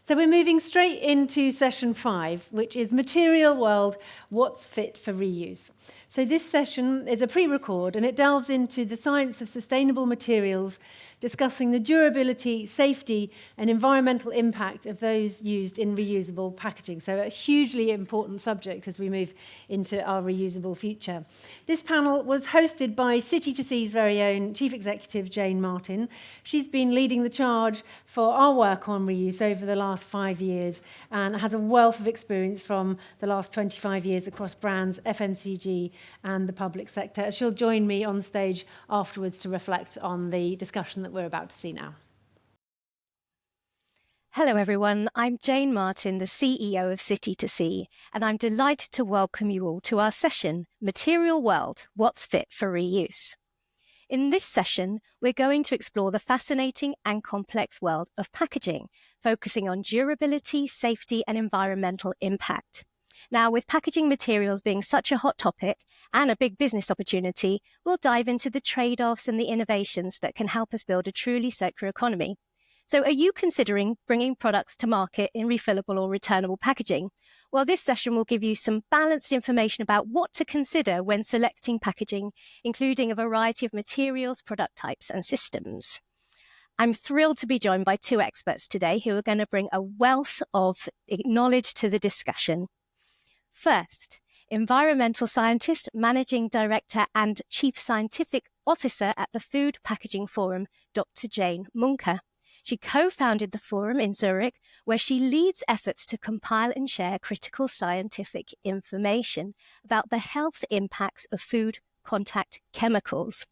So we're moving straight into session 5, which is Material World, What's Fit for Reuse. So this session is a pre-record and it delves into the science of sustainable materials, discussing the durability, safety and environmental impact of those used in reusable packaging. So a hugely important subject as we move into our reusable future. This panel was hosted by City to Sea's very own Chief Executive Jane Martin. She's been leading the charge for our work on reuse over the last 5 years and has a wealth of experience from the last 25 years across brands, FMCG and the public sector. She'll join me on stage afterwards to reflect on the discussion that we're about to see now. Hello everyone, I'm Jane Martin, the CEO of City to Sea, and I'm delighted to welcome you all to our session, Material World, What's Fit for Reuse. In this session, we're going to explore the fascinating and complex world of packaging, focusing on durability, safety and environmental impact. Now, with packaging materials being such a hot topic and a big business opportunity, we'll dive into the trade-offs and the innovations that can help us build a truly circular economy. So are you considering bringing products to market in refillable or returnable packaging? Well, this session will give you some balanced information about what to consider when selecting packaging, including a variety of materials, product types and systems. I'm thrilled to be joined by two experts today who are going to bring a wealth of knowledge to the discussion. First, environmental scientist, managing director and chief scientific officer at the Food Packaging Forum, Dr. Jane Munker. She co-founded the forum in Zurich, where she leads efforts to compile and share critical scientific information about the health impacts of food contact chemicals.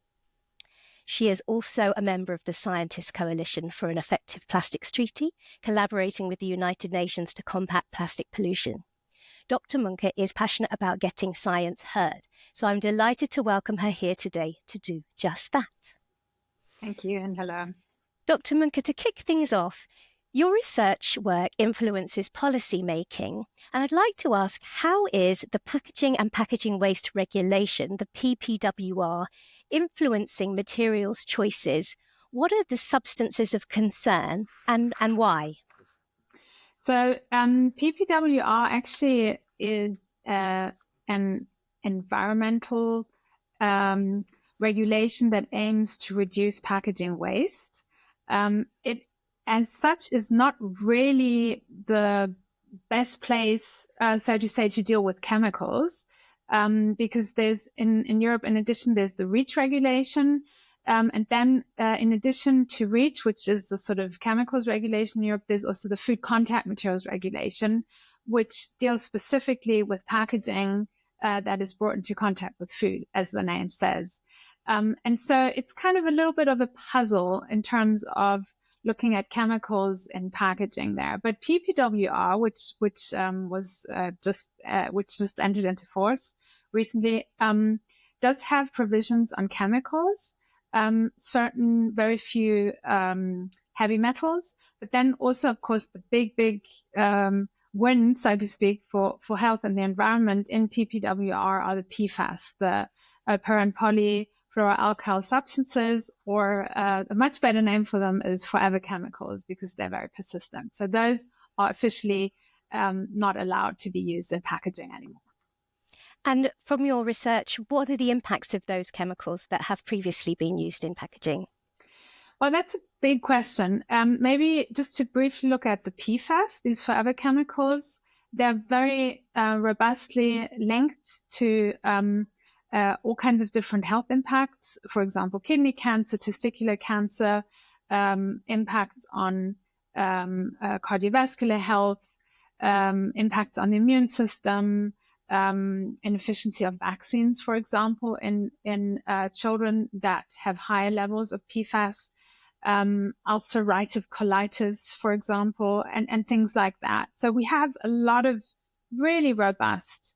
She is also a member of the Scientists Coalition for an Effective Plastics Treaty, collaborating with the United Nations to combat plastic pollution. Dr. Munker is passionate about getting science heard, so I'm delighted to welcome her here today to do just that. Thank you and hello. Dr. Munker, to kick things off, your research work influences policy making, and I'd like to ask, how is the Packaging and Packaging Waste Regulation, the PPWR, influencing materials choices? What are the substances of concern and why? So PPWR actually is an environmental regulation that aims to reduce packaging waste. It, as such, is not really the best place, so to say, to deal with chemicals, because there's in Europe, in addition, there's the REACH regulation, and then in addition to REACH, which is the sort of chemicals regulation in Europe, there's also the food contact materials regulation, which deals specifically with packaging that is brought into contact with food, as the name says. And so it's kind of a little bit of a puzzle in terms of looking at chemicals in packaging there. But PPWR, which just entered into force recently, does have provisions on chemicals, certain very few heavy metals, but then also, of course, the big win, so to speak, for health and the environment in PPWR are the PFAS, the per and polyfluoroalkyl substances, or a much better name for them is forever chemicals, because they're very persistent. So those are officially not allowed to be used in packaging anymore. And from your research, what are the impacts of those chemicals that have previously been used in packaging? Well, that's a big question. Maybe just to briefly look at the PFAS, these forever chemicals, they're very robustly linked to all kinds of different health impacts. For example, kidney cancer, testicular cancer, impacts on cardiovascular health, impacts on the immune system, inefficiency of vaccines, for example, in children that have higher levels of PFAS, ulcerative colitis, for example, and things like that. So we have a lot of really robust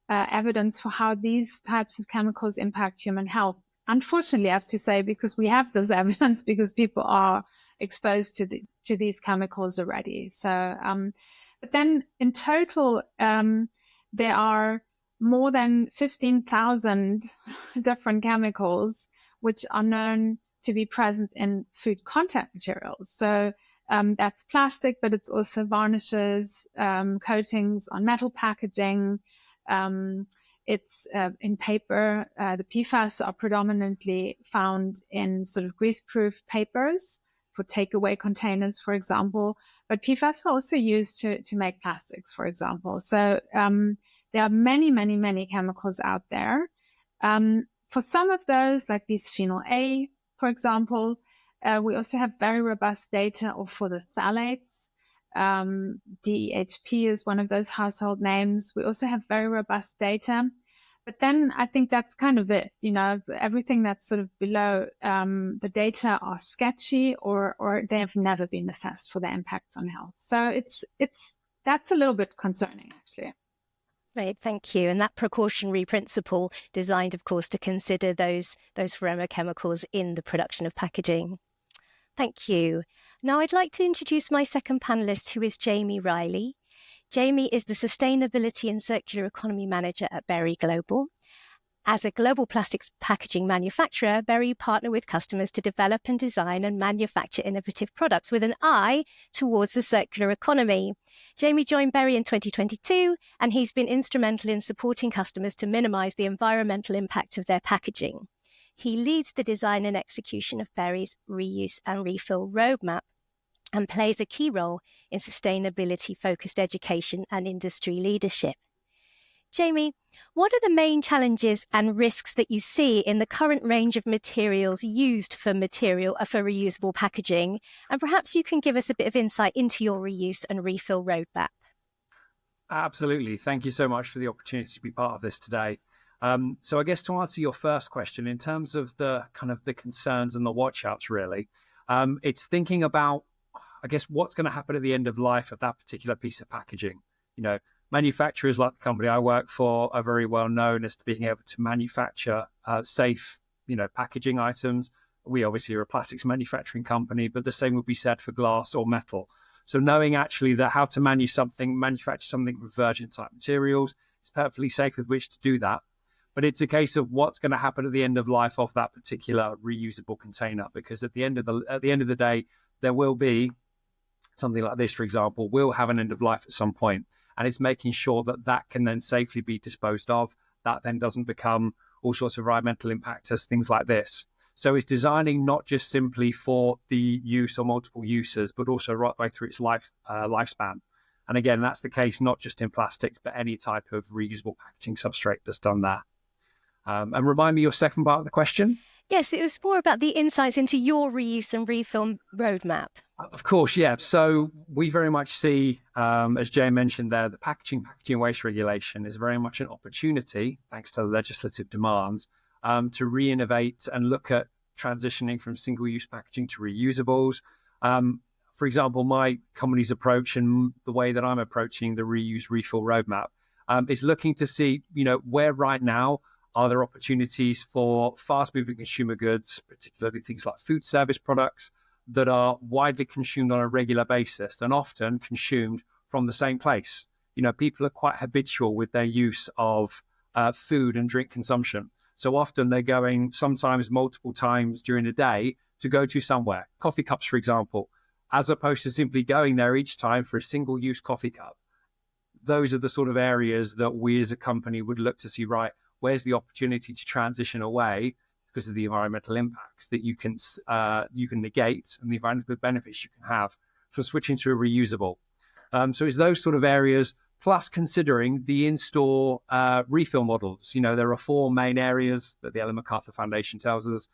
evidence for how these types of chemicals impact human health. Unfortunately, I have to say, because we have this evidence, because people are exposed to these chemicals already. So, but then in total, there are more than 15,000 different chemicals which are known to be present in food contact materials. So That's plastic, but it's also varnishes, coatings on metal packaging. It's in paper. The PFAS are predominantly found in sort of greaseproof papers for takeaway containers, for example. But PFAS are also used to make plastics, for example. So there are many, many, many chemicals out there. For some of those, like bisphenol A, for example, we also have very robust data for the phthalates. DEHP is one of those household names. We also have very robust data. But then I think that's kind of it. Everything that's sort of below the data are sketchy or they have never been assessed for their impacts on health. So that's a little bit concerning, actually. Right, thank you. And that precautionary principle designed, of course, to consider those chemicals in the production of packaging. Thank you. Now I'd like to introduce my second panelist, who is Jamie Riley. Jamie is the Sustainability and Circular Economy Manager at Berry Global. As a global plastics packaging manufacturer, Berry partner with customers to develop and design and manufacture innovative products with an eye towards the circular economy. Jamie joined Berry in 2022, and he's been instrumental in supporting customers to minimize the environmental impact of their packaging. He leads the design and execution of Berry's reuse and refill roadmap and plays a key role in sustainability-focused education and industry leadership. Jamie, what are the main challenges and risks that you see in the current range of materials used for reusable packaging? And perhaps you can give us a bit of insight into your reuse and refill roadmap. Absolutely. Thank you so much for the opportunity to be part of this today. So I guess to answer your first question, in terms of the kind of the concerns and the watch outs, really, it's thinking about, I guess, what's going to happen at the end of life of that particular piece of packaging. Manufacturers like the company I work for are very well known as being able to manufacture safe, packaging items. We obviously are a plastics manufacturing company, but the same would be said for glass or metal. So knowing actually that how to manufacture something with virgin type materials is perfectly safe with which to do that. But it's a case of what's going to happen at the end of life of that particular reusable container, because at the end of the day, there will be something like this, for example, will have an end of life at some point. And it's making sure that can then safely be disposed of. That then doesn't become all sorts of environmental impact as things like this. So it's designing not just simply for the use or multiple uses, but also right the way through its lifespan. And again, that's the case not just in plastics, but any type of reusable packaging substrate that's done that. And remind me your second part of the question. Yes, it was more about the insights into your reuse and refill roadmap. Of course, yeah. So we very much see, as Jay mentioned there, the packaging waste regulation is very much an opportunity, thanks to legislative demands, to re-innovate and look at transitioning from single-use packaging to reusables. For example, my company's approach and the way that I'm approaching the reuse refill roadmap is looking to see, where right now are there opportunities for fast-moving consumer goods, particularly things like food service products, that are widely consumed on a regular basis and often consumed from the same place. People are quite habitual with their use of food and drink consumption. So often they're going sometimes multiple times during the day to go to somewhere. Coffee cups, for example, as opposed to simply going there each time for a single-use coffee cup. Those are the sort of areas that we as a company would look to see, right, where's the opportunity to transition away because of the environmental impacts that you can negate and the environmental benefits you can have for switching to a reusable. So it's those sort of areas, plus considering the in-store refill models. There are 4 main areas that the Ellen MacArthur Foundation tells us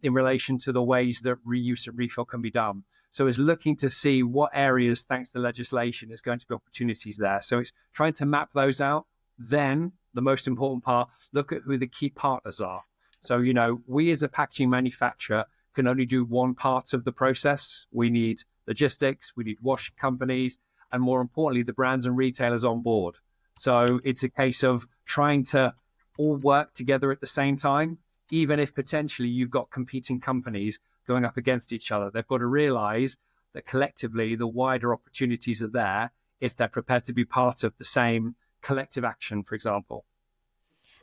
in relation to the ways that reuse and refill can be done. So it's looking to see what areas, thanks to legislation, is going to be opportunities there. So it's trying to map those out. Then the most important part, look at who the key partners are. So, we as a packaging manufacturer can only do one part of the process. We need logistics, we need washing companies, and more importantly, the brands and retailers on board. So it's a case of trying to all work together at the same time, even if potentially you've got competing companies going up against each other. They've got to realize that collectively the wider opportunities are there if they're prepared to be part of the same collective action, for example.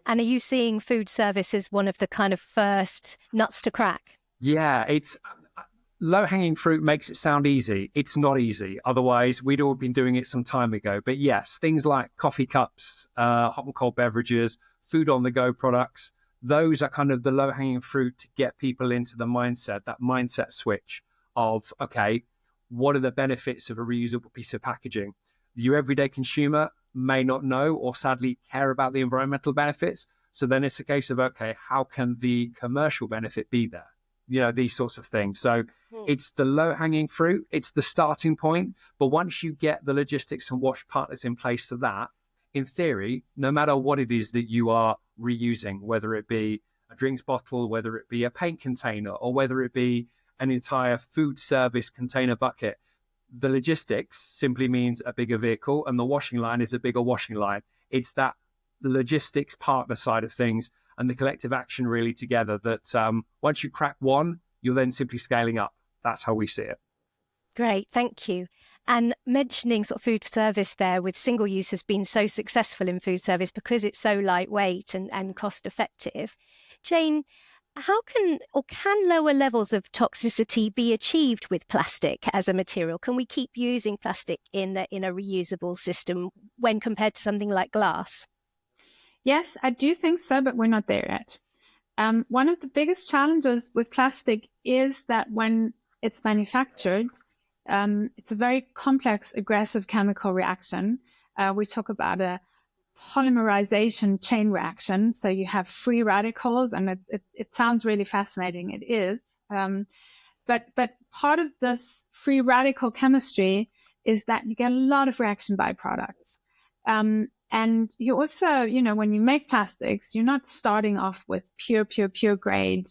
And are you seeing food service as one of the kind of first nuts to crack? Yeah, low-hanging fruit makes it sound easy. It's not easy. Otherwise, we'd all been doing it some time ago. But yes, things like coffee cups, hot and cold beverages, food on the go products, those are kind of the low-hanging fruit to get people into the mindset, that mindset switch of, okay, what are the benefits of a reusable piece of packaging? Your everyday consumer may not know or sadly care about the environmental benefits. So then it's a case of, okay, how can the commercial benefit be there? These sorts of things. So it's the low-hanging fruit. It's the starting point. But once you get the logistics and wash partners in place for that, in theory, no matter what it is that you are reusing, whether it be a drinks bottle, whether it be a paint container, or whether it be an entire food service container bucket, the logistics simply means a bigger vehicle, and the washing line is a bigger washing line. It's that the logistics partner side of things and the collective action really together that once you crack one, you're then simply scaling up. That's how we see it. Great, thank you. And mentioning sort of food service there with single use has been so successful in food service because it's so lightweight and cost effective. Jane, how can lower levels of toxicity be achieved with plastic as a material? Can we keep using plastic in a reusable system when compared to something like glass? Yes, I do think so, but we're not there yet. One of the biggest challenges with plastic is that when it's manufactured, it's a very complex, aggressive chemical reaction. We talk about a polymerization chain reaction. So you have free radicals, and it sounds really fascinating. It is. But part of this free radical chemistry is that you get a lot of reaction byproducts. And you also, when you make plastics, you're not starting off with pure grade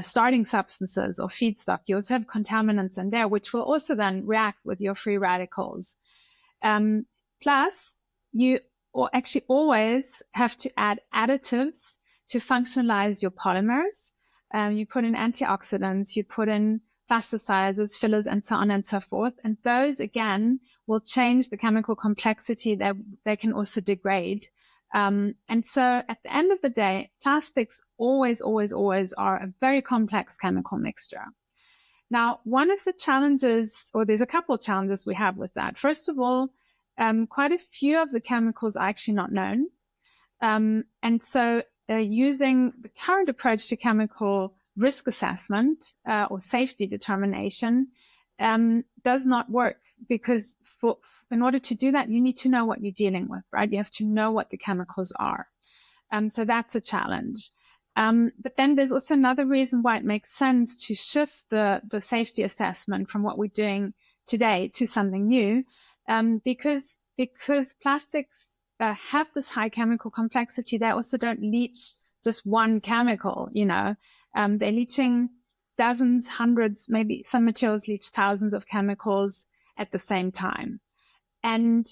starting substances or feedstock. You also have contaminants in there, which will also then react with your free radicals. Plus, you actually always have to add additives to functionalize your polymers. You put in antioxidants, you put in plasticizers, fillers, and so on and so forth. And those, again, will change the chemical complexity that they can also degrade. And so at the end of the day, plastics always are a very complex chemical mixture. Now, one of the challenges, or there's a couple of challenges we have with that. First of all, quite a few of the chemicals are actually not known. And so using the current approach to chemical risk assessment or safety determination does not work, because in order to do that, you need to know what you're dealing with, right? You have to know what the chemicals are. So that's a challenge. But then there's also another reason why it makes sense to shift the safety assessment from what we're doing today to something new, because plastics have this high chemical complexity. They also don't leach just one chemical, they're leaching dozens, hundreds, maybe some materials leach thousands of chemicals at the same time. And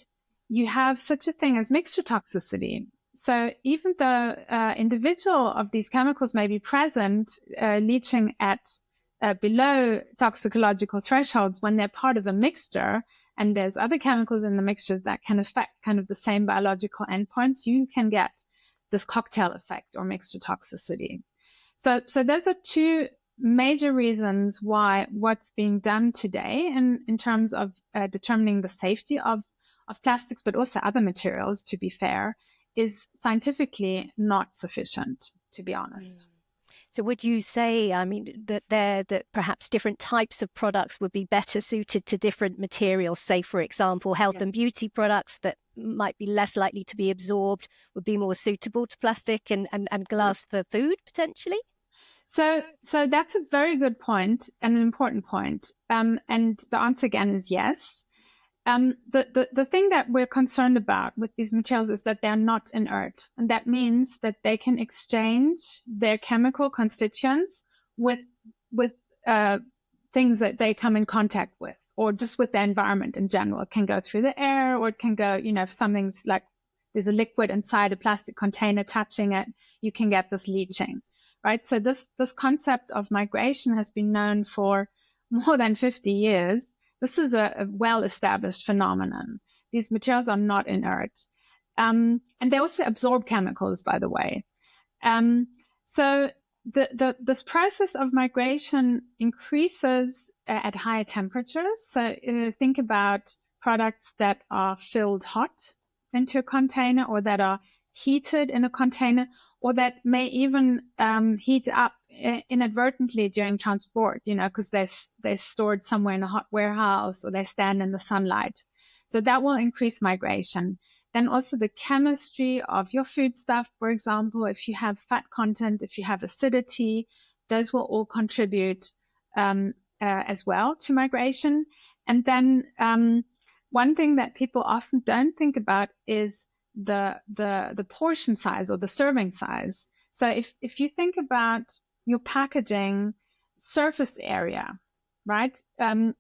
you have such a thing as mixture toxicity. So even though individual of these chemicals may be present, leaching at below toxicological thresholds, when they're part of a mixture, and there's other chemicals in the mixture that can affect kind of the same biological endpoints, you can get this cocktail effect or mixture toxicity. So those are two major reasons why what's being done today in terms of determining the safety of plastics, but also other materials, to be fair, is scientifically not sufficient, to be honest. So would you say, that perhaps different types of products would be better suited to different materials? Say, for example, health and beauty products that might be less likely to be absorbed would be more suitable to plastic and glass for food, potentially? So that's a very good point and an important point. And the answer again is yes. The thing that we're concerned about with these materials is that they're not inert. And that means that they can exchange their chemical constituents with things that they come in contact with, or just with the environment in general. It can go through the air, or it can go, if something's like there's a liquid inside a plastic container touching it, you can get this leaching, right? So this concept of migration has been known for more than 50 years. This is a well-established phenomenon. These materials are not inert. And they also absorb chemicals, by the way. So this process of migration increases at higher temperatures. So think about products that are filled hot into a container, or that are heated in a container, or that may even heat up inadvertently during transport, because they're stored somewhere in a hot warehouse, or they stand in the sunlight. So that will increase migration. Then also the chemistry of your foodstuff, for example, if you have fat content, if you have acidity, those will all contribute as well to migration. And then one thing that people often don't think about is the portion size or the serving size. So if you think about your packaging surface area, right,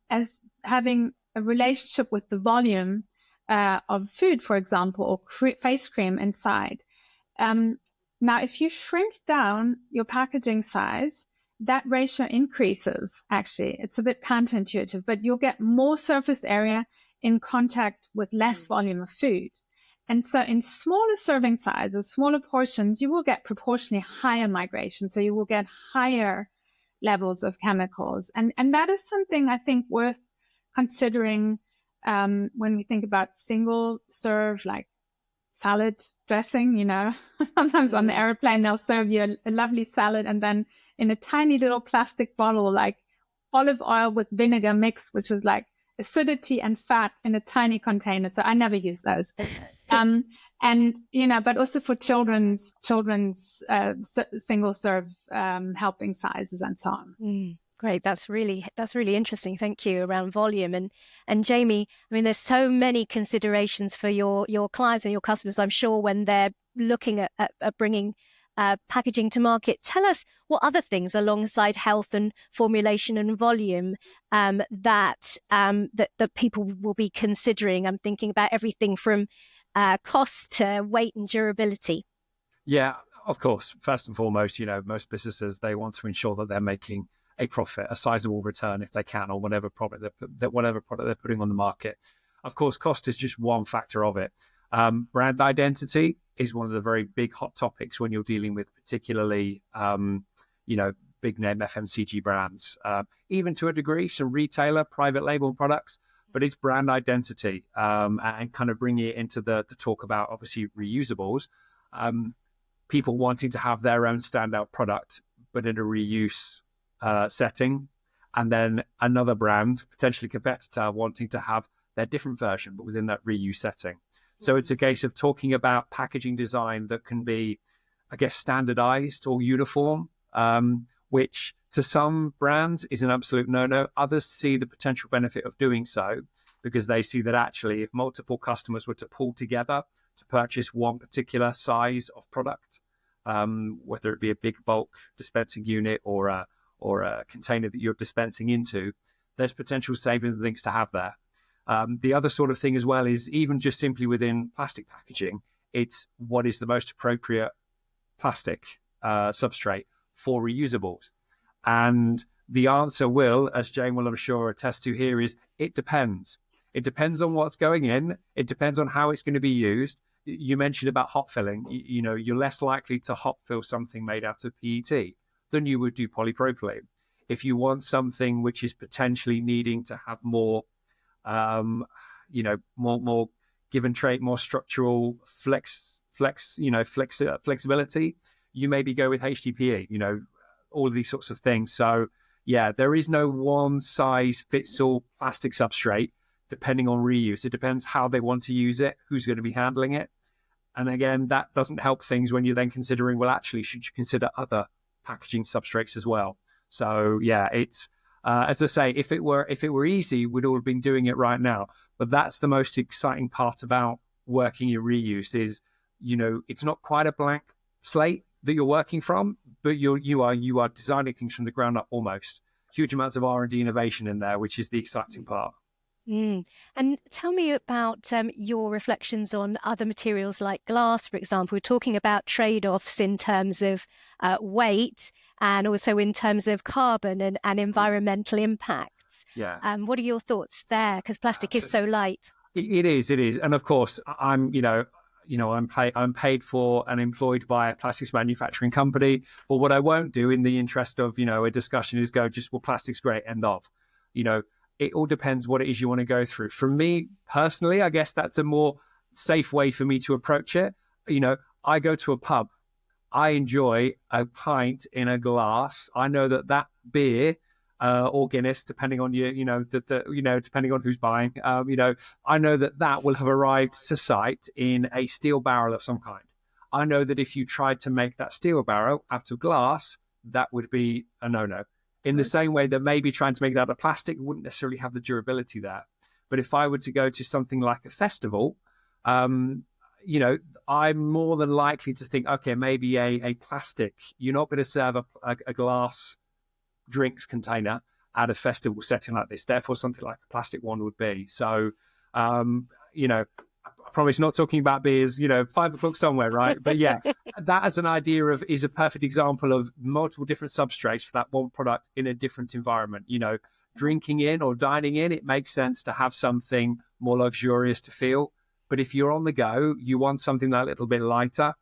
as having a relationship with the volume of food, for example, or face cream inside. Now, if you shrink down your packaging size, that ratio increases, actually. It's a bit counterintuitive, but you'll get more surface area in contact with less volume of food. And so in smaller serving sizes, smaller portions, you will get proportionally higher migration. So you will get higher levels of chemicals. And that is something I think worth considering when we think about single serve, like salad dressing. Sometimes on the airplane, they'll serve you a lovely salad, and then in a tiny little plastic bottle, like olive oil with vinegar mix, which is like acidity and fat in a tiny container. So I never use those. And, but also for children's single serve helping sizes and so on. Great. That's really interesting. Thank you, around volume. And Jamie, I mean, there's so many considerations for your clients and your customers, I'm sure, when they're looking at bringing packaging to market. Tell us what other things alongside health and formulation and volume that people will be considering. I'm thinking about everything from cost to weight and durability. Yeah, of course. First and foremost, most businesses, they want to ensure that they're making a profit, a sizable return if they can, on whatever product they're putting on the market. Of course, cost is just one factor of it. Brand identity is one of the very big hot topics when you're dealing with particularly, big name FMCG brands, even to a degree, some retailer, private label products, but it's brand identity and kind of bringing it into the talk about, obviously, reusables. People wanting to have their own standout product, but in a reuse setting, and then another brand, potentially competitor, wanting to have their different version, but within that reuse setting. So it's a case of talking about packaging design that can be, I guess, standardized or uniform, which to some brands is an absolute no-no. Others see the potential benefit of doing so because they see that actually if multiple customers were to pull together to purchase one particular size of product, whether it be a big bulk dispensing unit or a container that you're dispensing into, there's potential savings and things to have there. The other sort of thing as well is even just simply within plastic packaging, it's what is the most appropriate plastic substrate for reusables. And the answer will, as Jane will, I'm sure, attest to here, is it depends. It depends on what's going in. It depends on how it's going to be used. You mentioned about hot filling. You're less likely to hot fill something made out of PET than you would do polypropylene. If you want something which is potentially needing to have more, more give and take, more structural flexibility, you maybe go with HDPE, all of these sorts of things. So yeah, there is no one size fits all plastic substrate depending on reuse. It depends how they want to use it, who's going to be handling it. And again, that doesn't help things when you're then considering, well, actually, should you consider other packaging substrates as well? So yeah, it's as I say, if it were easy, we'd all have been doing it right now. But that's the most exciting part about working in reuse is, it's not quite a blank slate that you're working from, but you are designing things from the ground up almost. Huge amounts of R&D innovation in there, which is the exciting part. And tell me about your reflections on other materials like glass, for example. We're talking about trade-offs in terms of weight and also in terms of carbon and environmental impacts. Yeah. What are your thoughts there? Because plastic is so light. It is. And of course, I'm, I'm paid for and employed by a plastics manufacturing company. But what I won't do in the interest of, a discussion is go just, well, plastic's great, end of. It all depends what it is you want to go through. For me personally, I guess that's a more safe way for me to approach it. I go to a pub. I enjoy a pint in a glass. I know that beer or Guinness, depending on depending on who's buying, I know that will have arrived to site in a steel barrel of some kind. I know that if you tried to make that steel barrel out of glass, that would be a no-no. In the same way that maybe trying to make it out of plastic wouldn't necessarily have the durability there. But if I were to go to something like a festival, I'm more than likely to think, okay, maybe a plastic. You're not going to serve a glass drinks container at a festival setting like this. Therefore, something like a plastic one would be. So, I promise not talking about beers, 5 o'clock somewhere, right? But yeah, that as an idea is a perfect example of multiple different substrates for that one product in a different environment. Drinking in or dining in, it makes sense to have something more luxurious to feel. But if you're on the go, you want something that a little bit lighter.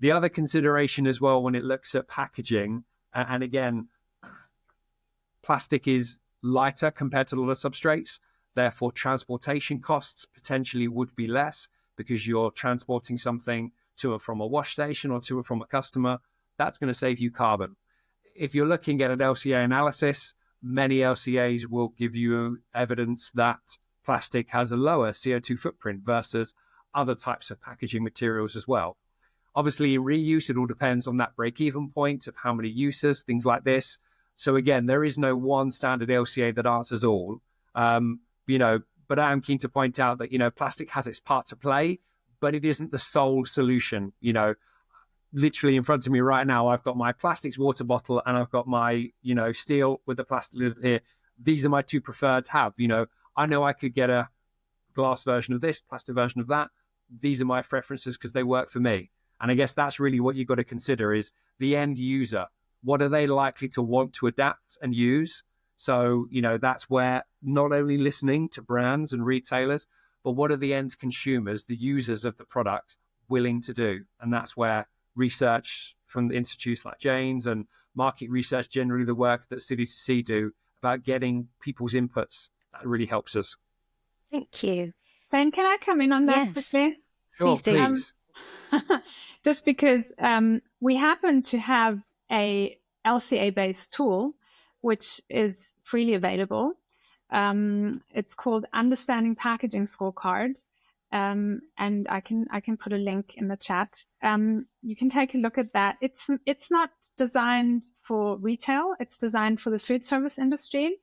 The other consideration as well when it looks at packaging, and again, plastic is lighter compared to a lot of substrates. Therefore, transportation costs potentially would be less because you're transporting something to or from a wash station or to or from a customer. That's going to save you carbon. If you're looking at an LCA analysis, many LCAs will give you evidence that plastic has a lower CO2 footprint versus other types of packaging materials as well. Obviously, in reuse, it all depends on that break-even point of how many uses, things like this. So again, there is no one standard LCA that answers all. But I am keen to point out that, plastic has its part to play, but it isn't the sole solution. Literally in front of me right now, I've got my plastics water bottle and I've got my, steel with the plastic lid here. These are my two preferred to have. I know I could get a glass version of this, plastic version of that. These are my preferences because they work for me. And I guess that's really what you've got to consider is the end user. What are they likely to want to adapt and use? So, that's where not only listening to brands and retailers, but what are the end consumers, the users of the product, willing to do? And that's where research from the institutes like Jane's and market research, generally the work that City2C do about getting people's inputs, that really helps us. Thank you. Ben, can I come in on that quickly? Sure, Please do. please. Just because we happen to have a LCA-based tool, which is freely available. It's called Understanding Packaging Scorecard, and I can put a link in the chat. You can take a look at that. It's not designed for retail. It's designed for the food service industry,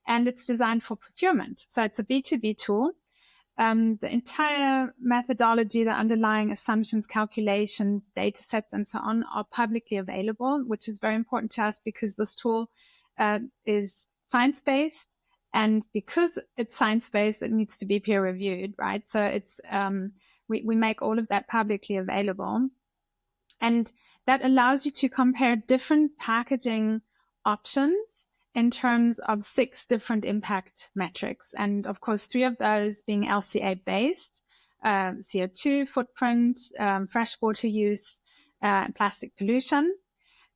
and it's designed for procurement. So it's a B2B tool. The entire methodology, the underlying assumptions, calculations, data sets, and so on are publicly available, which is very important to us because this tool is science-based. And because it's science-based, it needs to be peer-reviewed, right? So it's we make all of that publicly available. And that allows you to compare different packaging options in terms of 6 different impact metrics. And of course, 3 of those being LCA based, CO2 footprint, freshwater use, plastic pollution.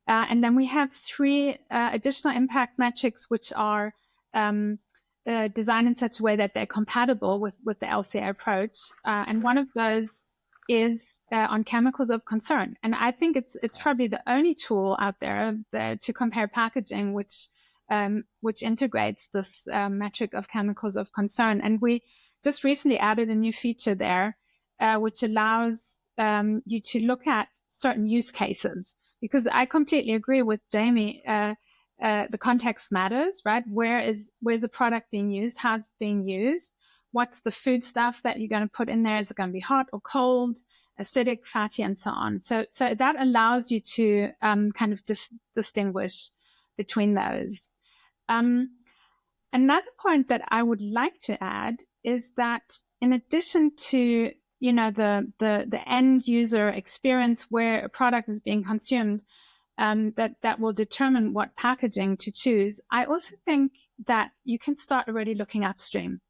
And then we have 3 additional impact metrics, which are designed in such a way that they're compatible with the LCA approach. And one of those is on chemicals of concern. And I think it's probably the only tool out there to compare packaging which integrates this metric of chemicals of concern. And we just recently added a new feature there, which allows you to look at certain use cases. Because I completely agree with Jamie, the context matters, right? Where's the product being used? How's it being used? What's the food stuff that you're going to put in there? Is it going to be hot or cold, acidic, fatty, and so on? So that allows you to kind of distinguish between those. Another point that I would like to add is that in addition to the end user experience where a product is being consumed, that will determine what packaging to choose, I also think that you can start already looking upstream,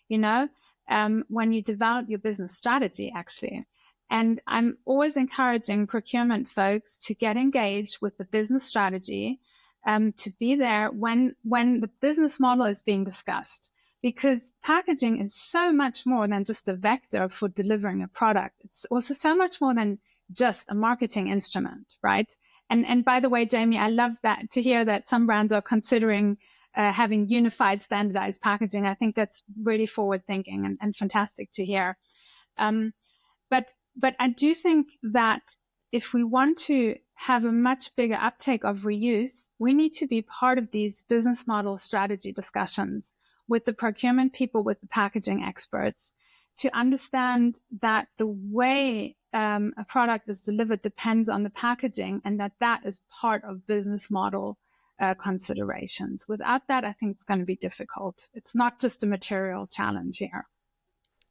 when you develop your business strategy, actually. And I'm always encouraging procurement folks to get engaged with the business strategy, to be there when the business model is being discussed. Because packaging is so much more than just a vector for delivering a product. It's also so much more than just a marketing instrument, right? And by the way, Jamie, I love that to hear that some brands are considering having unified, standardized packaging. I think that's really forward thinking and fantastic to hear. But I do think that if we want to have a much bigger uptake of reuse, we need to be part of these business model strategy discussions with the procurement people, with the packaging experts, to understand that the way a product is delivered depends on the packaging, and that is part of business model considerations. Without that, I think it's going to be difficult. It's not just a material challenge here.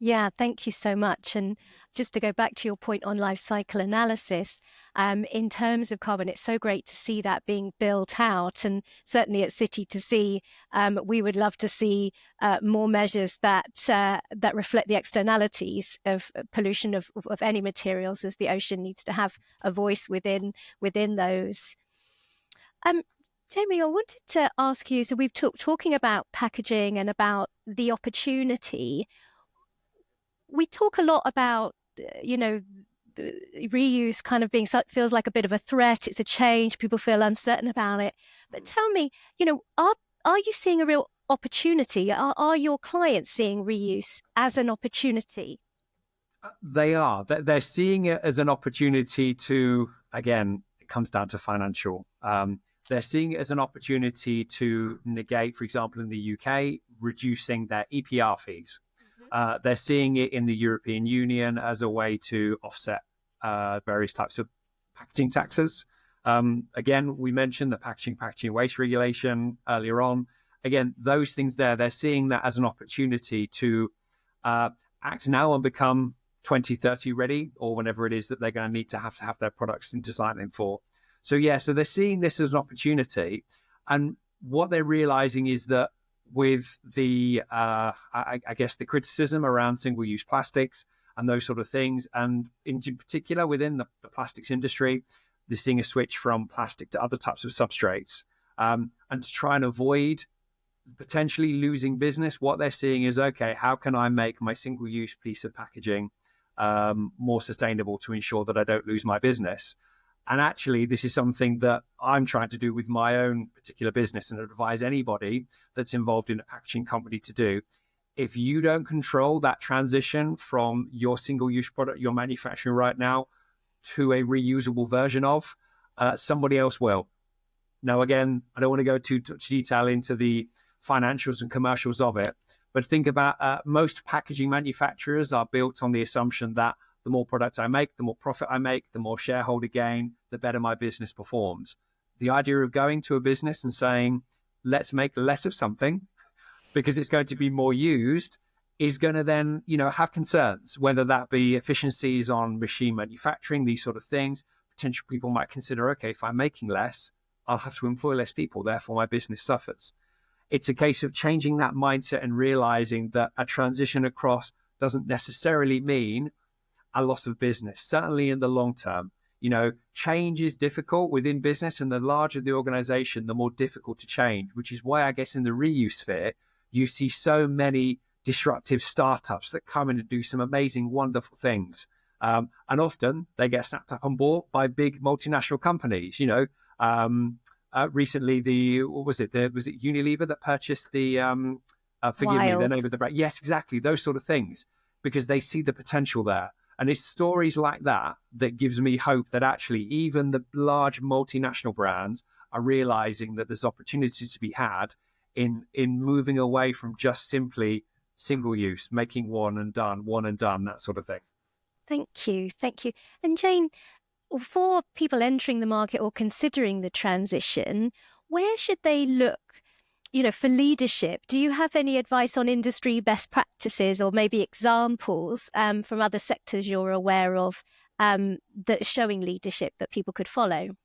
Yeah, thank you so much. And just to go back to your point on life cycle analysis, in terms of carbon, it's so great to see that being built out. And certainly at City to Sea, we would love to see more measures that reflect the externalities of pollution of any materials, as the ocean needs to have a voice within those. Jamie, I wanted to ask you, so we've talking about packaging and about the opportunity. We talk a lot about, reuse kind of being, feels like a bit of a threat. It's a change. People feel uncertain about it. But tell me, are you seeing a real opportunity? Are your clients seeing reuse as an opportunity? They are. They're seeing it as an opportunity to, again, it comes down to financial. They're seeing it as an opportunity to negate, for example, in the UK, reducing their EPR fees. They're seeing it in the European Union as a way to offset various types of packaging taxes. Again, we mentioned the packaging waste regulation earlier on. Again, those things there, they're seeing that as an opportunity to act now and become 2030 ready, or whenever it is that they're going to need to have their products and designing for. So they're seeing this as an opportunity. And what they're realizing is that with the, I guess, the criticism around single-use plastics and those sort of things, and in particular within the plastics industry, they're seeing a switch from plastic to other types of substrates. And to try and avoid potentially losing business, what they're seeing is, okay, how can I make my single-use piece of packaging more sustainable to ensure that I don't lose my business? And actually, this is something that I'm trying to do with my own particular business and advise anybody that's involved in a packaging company to do. If you don't control that transition from your single-use product you're manufacturing right now to a reusable version of, somebody else will. Now, again, I don't want to go too much detail into the financials and commercials of it, but think about most packaging manufacturers are built on the assumption that the more product I make, the more profit I make, the more shareholder gain, the better my business performs. The idea of going to a business and saying, let's make less of something because it's going to be more used is going to then, have concerns, whether that be efficiencies on machine manufacturing, these sort of things. Potential people might consider, okay, if I'm making less, I'll have to employ less people, therefore my business suffers. It's a case of changing that mindset and realizing that a transition across doesn't necessarily mean a loss of business, certainly in the long term. Change is difficult within business, and the larger the organization, the more difficult to change, which is why I guess in the reuse sphere, you see so many disruptive startups that come in and do some amazing, wonderful things. And often they get snapped up on board by big multinational companies. Recently, was it Unilever that purchased the, forgive me, the name of the brand? Yes, exactly. Those sort of things, because they see the potential there. And it's stories like that that gives me hope that actually even the large multinational brands are realizing that there's opportunities to be had in moving away from just simply single use, making one and done, that sort of thing. Thank you. And Jane, for people entering the market or considering the transition, where should they look, for leadership? Do you have any advice on industry best practices or maybe examples from other sectors you're aware of that's showing leadership that people could follow?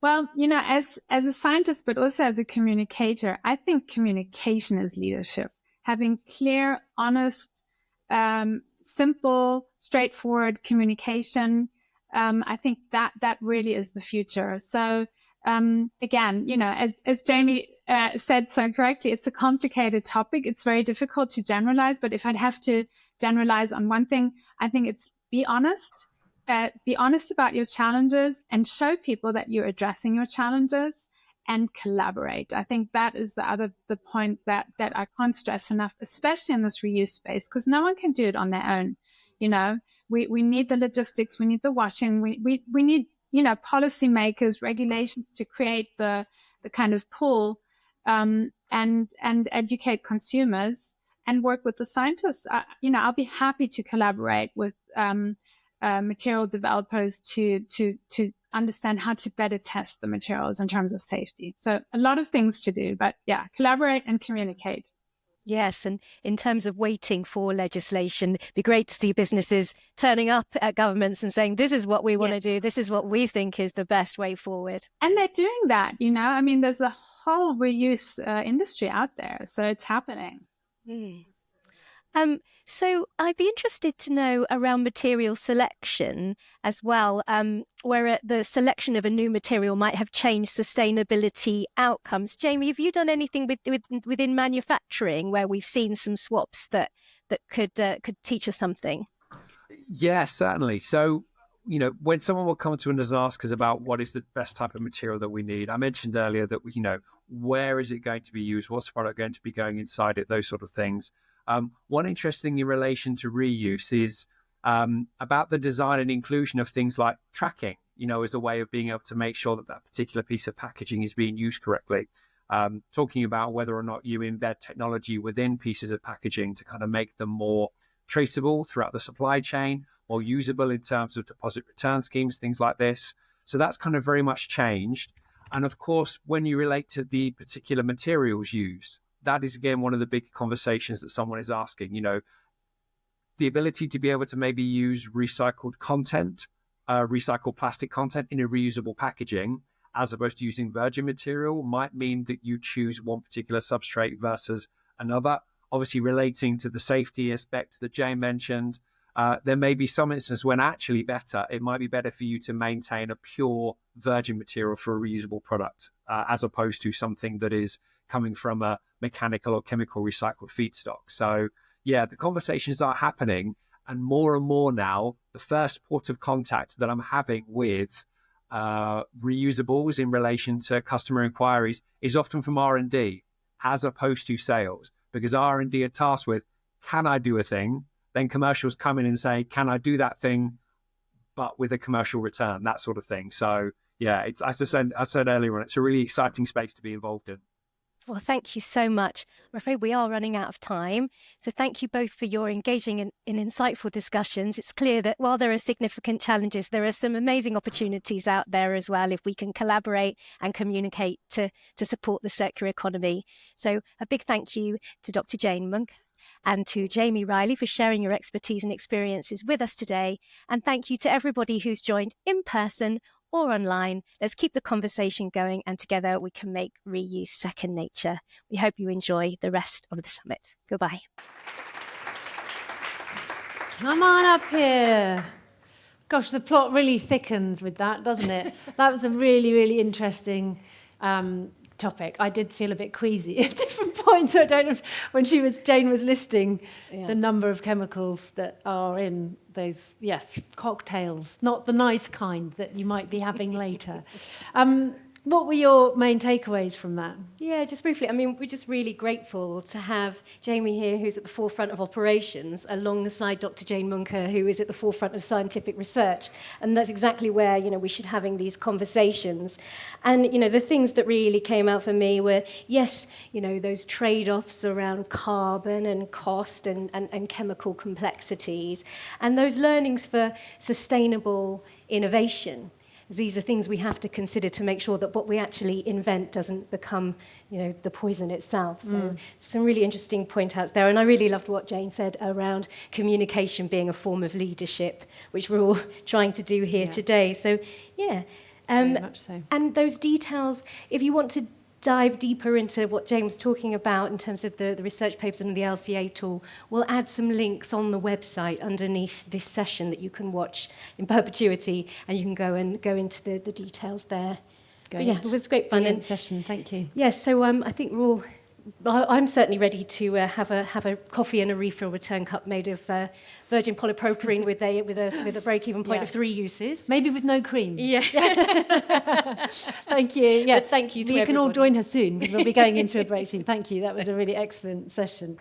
Well, as a scientist, but also as a communicator, I think communication is leadership. Having clear, honest, simple, straightforward communication. I think that really is the future. So again, as Jamie said so correctly, it's a complicated topic. It's very difficult to generalize. But if I'd have to generalize on one thing, I think it's be honest. Be honest about your challenges and show people that you're addressing your challenges, and collaborate. I think that is the point that I can't stress enough, especially in this reuse space, because no one can do it on their own. We need the logistics, we need the washing, we need, policymakers, regulations to create the kind of pool, and educate consumers and work with the scientists. I'll be happy to collaborate with material developers to understand how to better test the materials in terms of safety. So a lot of things to do, but yeah, collaborate and communicate. Yes, and in terms of waiting for legislation, it'd be great to see businesses turning up at governments and saying, this is what we want to do, this is what we think is the best way forward. And they're doing that, there's a whole reuse industry out there, so it's happening. So I'd be interested to know around material selection as well, where the selection of a new material might have changed sustainability outcomes. Jamie, have you done anything within manufacturing where we've seen some swaps that could teach us something? Yeah, certainly. So, when someone will come to us and ask us about what is the best type of material that we need, I mentioned earlier that, where is it going to be used? What's the product going to be going inside it? Those sort of things. One interesting thing in relation to reuse is about the design and inclusion of things like tracking, as a way of being able to make sure that particular piece of packaging is being used correctly. Talking about whether or not you embed technology within pieces of packaging to kind of make them more traceable throughout the supply chain, more usable in terms of deposit return schemes, things like this. So that's kind of very much changed. And of course, when you relate to the particular materials used, that is, again, one of the big conversations that someone is asking, the ability to be able to maybe use recycled content, recycled plastic content in a reusable packaging, as opposed to using virgin material, might mean that you choose one particular substrate versus another. Obviously, relating to the safety aspect that Jane mentioned, there may be some instances when actually it might be better for you to maintain a pure virgin material for a reusable product, as opposed to something that is coming from a mechanical or chemical recycled feedstock. So yeah, the conversations are happening, and more now, the first port of contact that I'm having with reusables in relation to customer inquiries is often from R&D as opposed to sales, because R&D are tasked with, can I do a thing? Then commercials come in and say, can I do that thing, but with a commercial return, that sort of thing. So yeah, it's, as I said earlier on, it's a really exciting space to be involved in. Well, thank you so much. I'm afraid we are running out of time. So thank you both for your engaging in insightful discussions. It's clear that while there are significant challenges, there are some amazing opportunities out there as well if we can collaborate and communicate to support the circular economy. So a big thank you to Dr. Jane Monk and to Jamie Riley for sharing your expertise and experiences with us today. And thank you to everybody who's joined in person or online. Let's keep the conversation going, and together we can make reuse second nature. We hope you enjoy the rest of the summit. Goodbye. Come on up here. Gosh, the plot really thickens with that, doesn't it? That was a really, really interesting topic. I did feel a bit queasy at different points. I don't know if, when Jane was listing the number of chemicals that are in those, cocktails, not the nice kind that you might be having later. What were your main takeaways from that? Yeah, just briefly. I mean, we're just really grateful to have Jamie here, who's at the forefront of operations, alongside Dr. Jane Munker, who is at the forefront of scientific research. And that's exactly where, we should having these conversations. And, the things that really came out for me were, yes, those trade-offs around carbon and cost and chemical complexities, and those learnings for sustainable innovation. These are things we have to consider to make sure that what we actually invent doesn't become, the poison itself. So some really interesting point outs there. And I really loved what Jane said around communication being a form of leadership, which we're all trying to do here today. So, Very much so. And those details, if you want to dive deeper into what Jane was talking about in terms of the research papers and the LCA tool, we'll add some links on the website underneath this session that you can watch in perpetuity, and you can go into the details there. But yeah, it was great fun. Brilliant session, thank you. Yes, so I think we're all... I'm certainly ready to have a coffee and a refill return cup made of virgin polypropylene with a break-even point of 3 uses. Maybe with no cream. Yeah. Thank you. Yeah, But thank you to You can all everybody. join her soon, because we'll be going into a break soon. Thank you. That was a really excellent session.